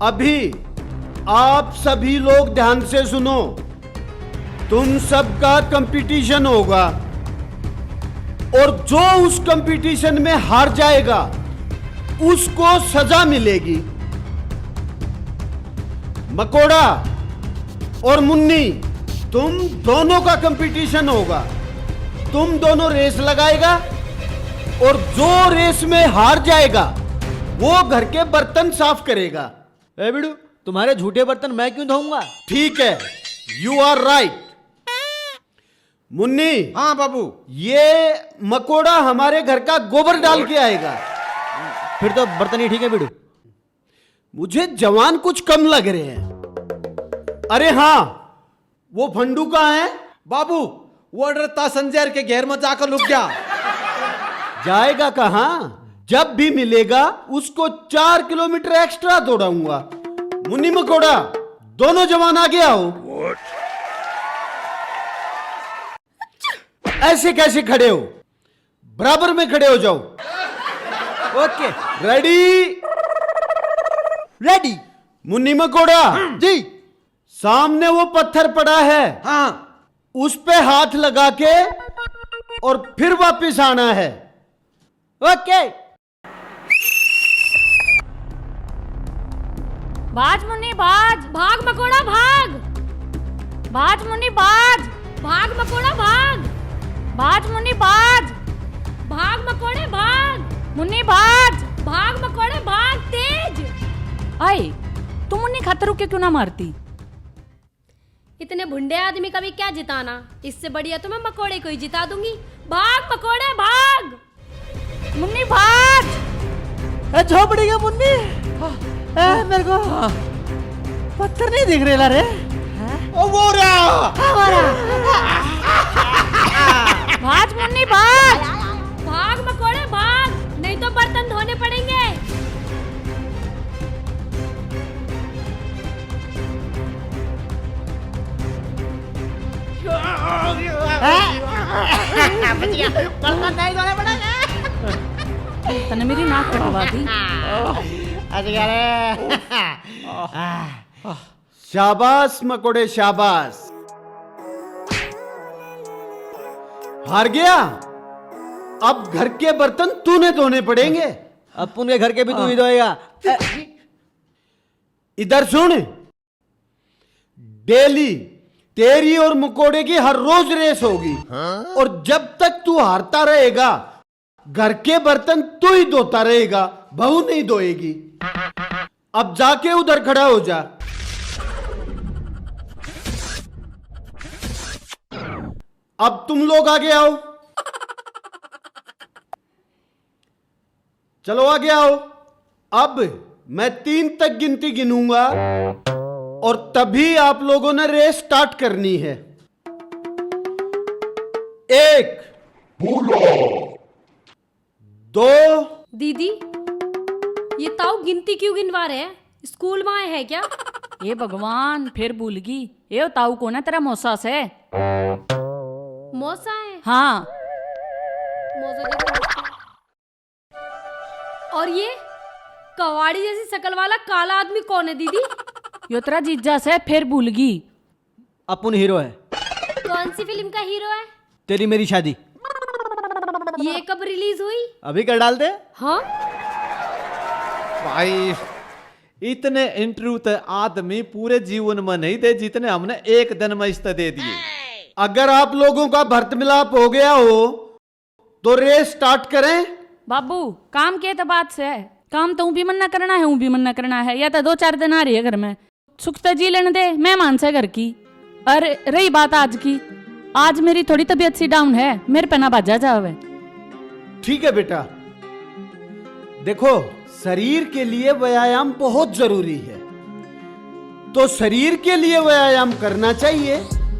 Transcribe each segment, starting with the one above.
अभी आप सभी लोग ध्यान से सुनो। तुम सबका कंपटीशन होगा और जो उस कंपटीशन में हार जाएगा उसको सजा मिलेगी। मकोड़ा और मुन्नी, तुम दोनों का कंपटीशन होगा। तुम दोनों रेस लगाएगा और जो रेस में हार जाएगा वो घर के बर्तन साफ करेगा। ए बिड़ू, तुम्हारे झूठे बर्तन मैं क्यों धोऊंगा? ठीक है, यू आर राइट। मुन्नी, हाँ बाबू। ये मकोड़ा हमारे घर का गोबर डाल के आएगा। फिर तो बर्तन ही ठीक है बिड़ू। मुझे जवान कुछ कम लग रहे हैं। अरे हाँ, वो फंडू कहाँ है? बाबू वो डरता संजय के घेर में जाकर लुक गया। जाएगा कहाँ? जब भी मिलेगा उसको 4 किलोमीटर एक्स्ट्रा दौड़ाऊंगा। मुन्नी मकोड़ा, दोनों जवान आगे आओ। ऐसे कैसे खड़े हो? बराबर में खड़े हो जाओ। Okay, ready? रेडी। मुन्नी मकोड़ा जी। सामने वो पत्थर पड़ा है, हाँ। उस पे हाथ लगा के और फिर वापस आना है। ओके। भाज मुन्नी भाज, भाग मकोड़ा भाग। भाज मुन्नी भाज, भाग मकोड़ा भाग। भाज मुन्नी भाज, भाग मकोड़े भाग। मुन्नी भाज, भाग मकोड़े भाग, तेज। आए, तुम मुन्नी खतरों के क्यों ना मारती? इतने भुंडे आदमी का भी क्या जिताना, इससे बढ़िया तो मैं मकोड़े को ही जिता दूंगी। भाग मकोड़े भाग। मुन्नी भाग। झोपड़ी के मुन्नी, मेरे को पत्थर नहीं दिख रहा रे। ओ वो रहा। भाज मुन्नी भाग। भाग मकोड़े भाग, नहीं तो बर्तन धोने पड़ेंगे। तने मेरी नाक कटवा दी। शाबाश मकोड़े शाबाश। हार गया? अब घर के बर्तन तूने धोने पड़ेंगे। अब उनके घर के भी तू ही धोएगा। इधर सुन, डेली तेरी और मकोड़े की हर रोज रेस होगी। और जब तक तू हारता रहेगा घर के बर्तन तू ही धोता रहेगा, बहू नहीं धोएगी। अब जाके उधर खड़ा हो जा। अब तुम लोग आगे आओ। चलो आगे आओ। अब मैं 3 तक गिनती गिनूंगा और तभी आप लोगों ने रेस स्टार्ट करनी है। 1, 2। दीदी, ये ताऊ गिनती क्यों गिनवा रहे हैं? स्कूल में आए हैं क्या? ये भगवान, फिर भूल गई। ये ताऊ को ना तेरा मौसा से। मौसा है? हाँ। मौसा देखो। और ये कवाड़ी जैसी शकल वाला काला आदमी कौन है दीदी? यो तेरा जीजा से, फिर भूल गई। अपन हीरो है। कौन सी फिल्म का हीरो है? तेरी मेरी शादी। ये कब रिलीज हुई? अभी कर डाल दे। हाँ? भाई इतने इंटरव्यू तो आदमी पूरे जीवन में नहीं दे जितने हमने एक दिन में इस्ते दे दिए। अगर आप लोगों का भर्त मिलाप हो गया हो तो रेस स्टार्ट करें। बाबू, काम के तो बात से है। काम तो भी मन्ना करना है, भी मन्ना करना है। या तो 2-4 दिन आ रही है घर में, सुख से जी लेने दे, मेहमान से घर की। और रही बात आज की, आज मेरी थोड़ी तबीयत सी डाउन है, मेरे पे ना बाजा जावे। ठीक है बेटा, देखो शरीर के लिए व्यायाम बहुत जरूरी है, तो शरीर के लिए व्यायाम करना चाहिए।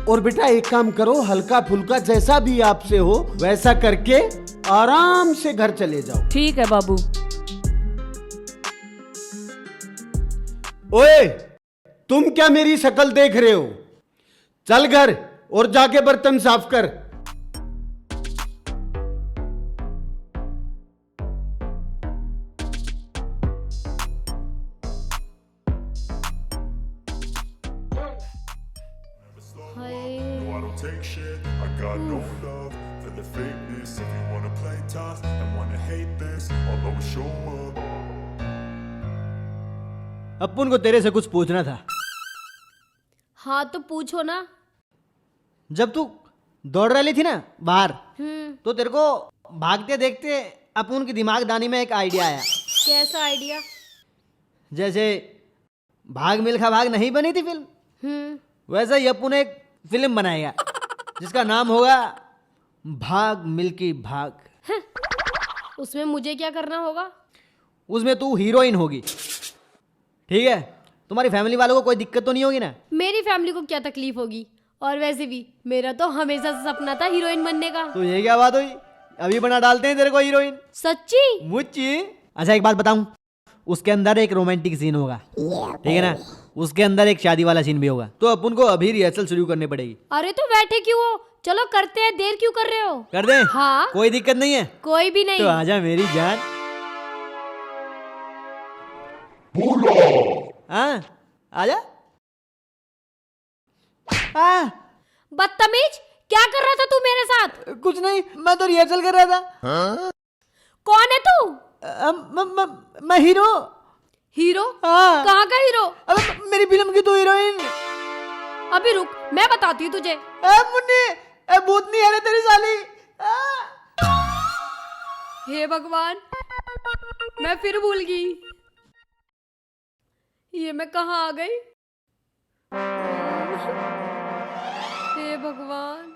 और बेटा एक काम करो, हल्का फुल्का जैसा भी आपसे हो वैसा करके आराम से घर चले जाओ। ठीक है बाबू। ओए, तुम क्या मेरी शक्ल देख रहे हो? चल घर और जाके बर्तन साफ कर। take shit. I got no love for the fakeness. If you wanna play tough and wanna hate this, I'll always show up. अपुन को तेरे से कुछ पूछना था। हाँ तो पूछो ना। जब तू दौड़ रही थी ना बाहर, हम्म। तो तेरे को भागते देखते अपुन की दिमाग दानी में एक आइडिया आया। कैसा आइडिया? जैसे भाग मिल्खा भाग नहीं बनी थी फिल्म, वैसा ही अपुन एक फिल्म बनाएगा जिसका नाम होगा भाग मिल्की भाग। उसमें मुझे क्या करना होगा? उसमें तू हीरोइन होगी, ठीक है? तुम्हारी फैमिली वालों को कोई दिक्कत तो नहीं होगी ना? मेरी फैमिली को क्या तकलीफ होगी? और वैसे भी मेरा तो हमेशा से सपना था हीरोइन बनने का। तो ये क्या बात हुई? अभी बना डालते हैं तेरे को हीरोइन। सच्ची? मुच्ची। अच्छा एक बात बताऊं, उसके अंदर एक रोमांटिक सीन होगा, ठीक है ना? उसके अंदर एक शादी वाला सीन भी होगा। तो अपन को अभी रिहर्सल शुरू करनी पड़ेगी। अरे तो बैठे क्यों हो? चलो करते हैं, देर क्यों कर रहे हो? कर दें? हाँ। कोई दिक्कत नहीं है? कोई भी नहीं। तो आजा मेरी जान। हाँ आजा। बदतमीज, क्या कर रहा था तू मेरे साथ? कुछ नहीं, मैं तो रिहर्सल कर रहा था। कौन है तू? मैं हीरो। हीरो? हाँ। कहाँ का हीरो? अबे मेरी फिल्म की तू हीरोइन। अभी रुक, मैं बताती हूँ तुझे। मुन्नी, भूतनी है रे तेरी साली। हे भगवान, मैं फिर भूल गई। ये मैं कहाँ आ गई? हे भगवान,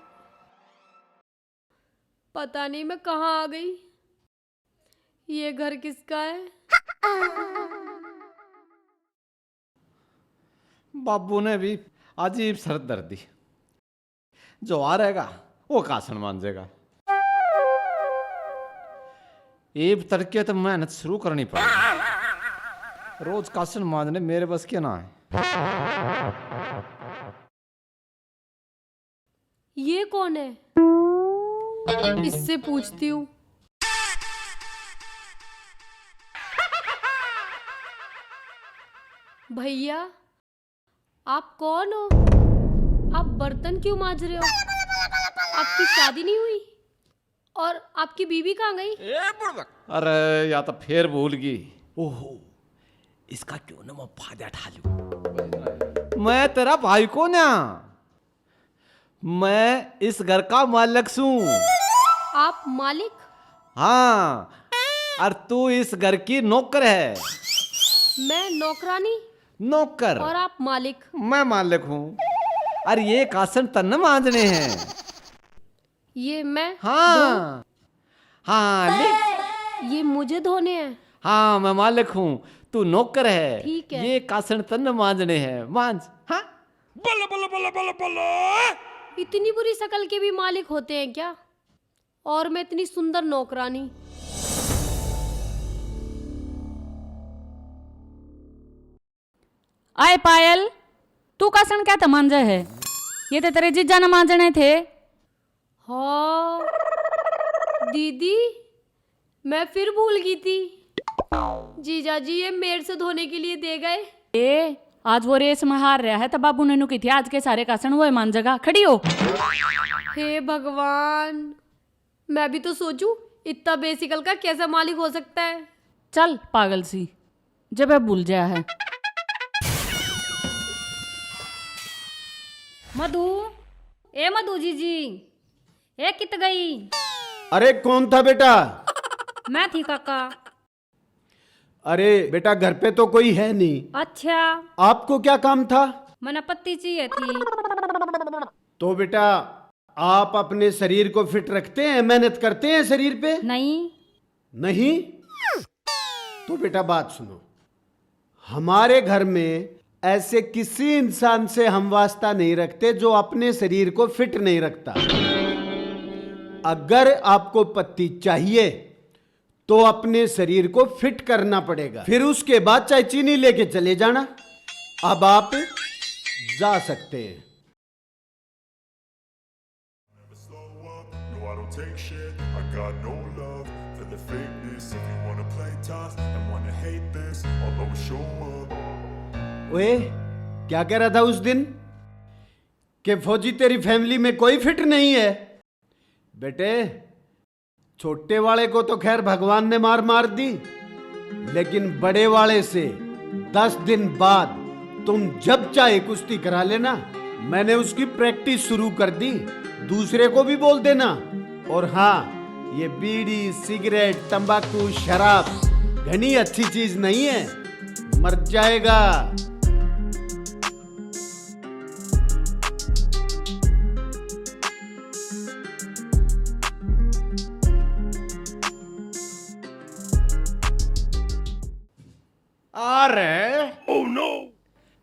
पता नहीं मैं कहाँ आ गई। ये घर किसका है? बाबू ने भी अजीब सरदर्दी, जो आ रहेगा वो कासन मांजेगा। एक तड़के तो मेहनत शुरू करनी पड़ेगी। रोज कासन मांजने मेरे बस के ना है। ये कौन है? इससे पूछती हूँ। भैया, आप कौन हो? आप बर्तन क्यों मांज रहे हो? आपकी शादी नहीं हुई? और आपकी बीवी कहाँ गई? अरे या तो फिर भूल गई। ओहो, इसका क्यों ना मैं फायदा उठा लूं। मैं तेरा भाई को ना, मैं इस घर का मालिक हूँ। आप मालिक? हाँ, और तू इस घर की नौकर है। मैं नौकरानी नौकर और आप मालिक। मैं मालिक हूँ। और ये कासन तन मांजने हैं। ये मैं? हाँ हाँ ले। ये मुझे धोने हैं। हाँ मैं मालिक हूँ, तू नौकर है। ठीक है। ये कासन तन मांजने हैं, मांज। हाँ Bala bala bala bala bala. इतनी बुरी शक्ल के भी मालिक होते हैं क्या? और मैं इतनी सुंदर नौकरानी। आए पायल, तू कासन क्या था मांजा है? ये तो तेरे जीजा न मांजने थे। हाँ दीदी, मैं फिर भूल गई थी। जीजा जी ये मेरे से धोने के लिए दे गए। ए, आज वो रेस में हार रहा है तो बाबू ने नुकी थी आज के सारे कासन वो मांजेगा। खड़ी हो। हे भगवान, मैं भी तो सोचूं इतना बेसिकल का कैसा मालिक हो सकता है। चल पागल सी, जब अब भूल जाया है। मधु, ए मधु जीजी, ए कित गई? अरे कौन था बेटा? मैं थी काका। अरे बेटा घर पे तो कोई है नहीं। अच्छा, आपको क्या काम था? मना पत्ती चाहिए थी। तो बेटा आप अपने शरीर को फिट रखते हैं, मेहनत करते हैं शरीर पे? नहीं। नहीं? तो बेटा बात सुनो, हमारे घर में ऐसे किसी इंसान से हम वास्ता नहीं रखते जो अपने शरीर को फिट नहीं रखता। अगर आपको पत्ती चाहिए तो अपने शरीर को फिट करना पड़ेगा, फिर उसके बाद चाय चीनी लेके चले जाना। अब आप जा सकते हैं। Slow up, no I don't take shit. I got no love for the fakeness. If you wanna play tough and wanna hate this, I'll always show up. ओए क्या कह रहा था उस दिन? कि फौजी तेरी फैमिली में कोई फिट नहीं है। बेटे, छोटे वाले को तो खैर भगवान ने मार दी, लेकिन बड़े वाले से 10 दिन बाद तुम जब चाहे कुश्ती करा लेना। मैंने उसकी प्रैक्टिस शुरू कर दी, दूसरे को भी बोल देना। और हाँ, ये बीड़ी, सिगरेट, तंबाकू, शराब घनी अच्छी चीज नहीं है, मर जाएगा। अरे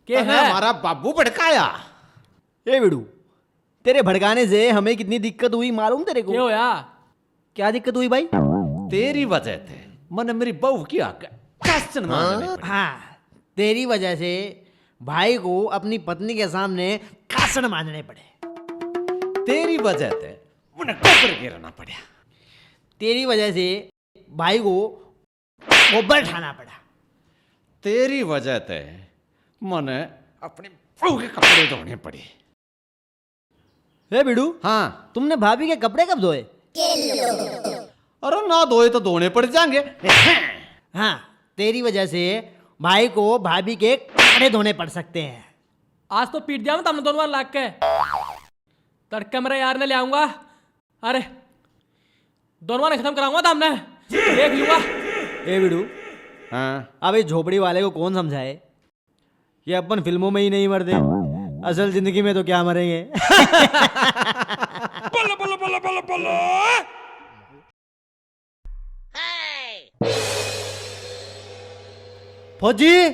क्या तने है? हमारा बाबू भड़काया। ए बिड़ू, तेरे भड़काने से हमें कितनी दिक्कत हुई मालूम तेरे को? क्यों होया? क्या दिक्कत हुई भाई? तेरी वजह थे मैंने मेरी बहू की आके क्वेश्चन मारने पड़े। हाँ, तेरी वजह से भाई को अपनी पत्नी के सामने कासन मांजने पड़े। तेरी वजह थे उन्हें कब्र गिरना पड़ा। तेरी वजह से भाई को गोबर ठाना पड़ा। तेरी वजह थे मैंने अपनी बहू के कपड़े धोने पड़े। ए बिड़ू, हाँ, तुमने भाभी के कपड़े कब धोए? अरे ना धोए तो धोने पड़ जाएंगे। हाँ, तेरी वजह से भाई को भाभी के कपड़े धोने पड़ सकते हैं। आज तो पीट दिया मैं तुमने दोनों बार लाग के। तड़के मेरे यार ने ले आऊंगा। अरे दोनों बार खत्म कराऊंगा तुमने, देख लूंगा। ए बिड़ू, हाँ, अब इस झोपड़ी वाले को कौन समझाए? ये अपन फिल्मों में ही नहीं मरते, असल जिंदगी में तो क्या मरेंगे। फौजी,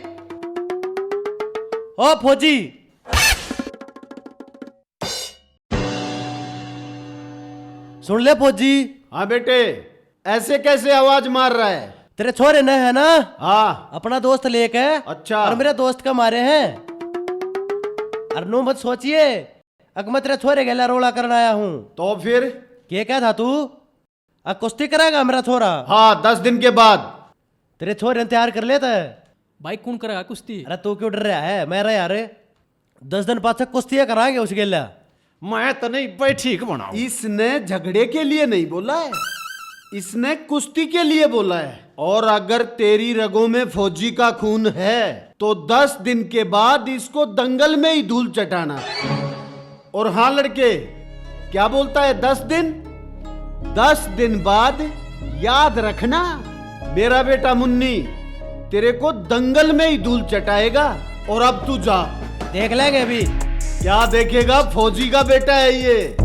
ओ फौजी, सुन ले फौजी। हाँ बेटे, ऐसे कैसे आवाज मार रहा है? तेरे छोरे ने है ना हाँ। अपना दोस्त लेके, अच्छा। और मेरे दोस्त का मारे हैं। अरनू मत सोचिए अग मैं तेरे छोरे गला रोला करने आया हूँ। तो फिर? क्या क्या था तू? अब कुश्ती कराएगा मेरा छोरा? हाँ, 10 दिन के बाद। तेरे छोरे ने तैयार कर लेता है। भाई कौन करेगा कुश्ती? अरे तू क्यों डर रहा है? मेरा यार 10 दिन बाद तक कुश्ती कराएंगे उस गेला। मैं तो नहीं भाई ठीक बनाऊं। इसने झगड़े के लिए नहीं बोला है, इसने कुश्ती के लिए बोला है। और अगर तेरी रगों में फौजी का खून है तो 10 दिन के बाद इसको दंगल में ही धूल चटाना। और हाँ लड़के, क्या बोलता है 10 दिन? 10 दिन बाद याद रखना, मेरा बेटा मुन्नी तेरे को दंगल में ही धूल चटाएगा। और अब तू जा। देख लेंगे अभी। क्या देखेगा, फौजी का बेटा है ये।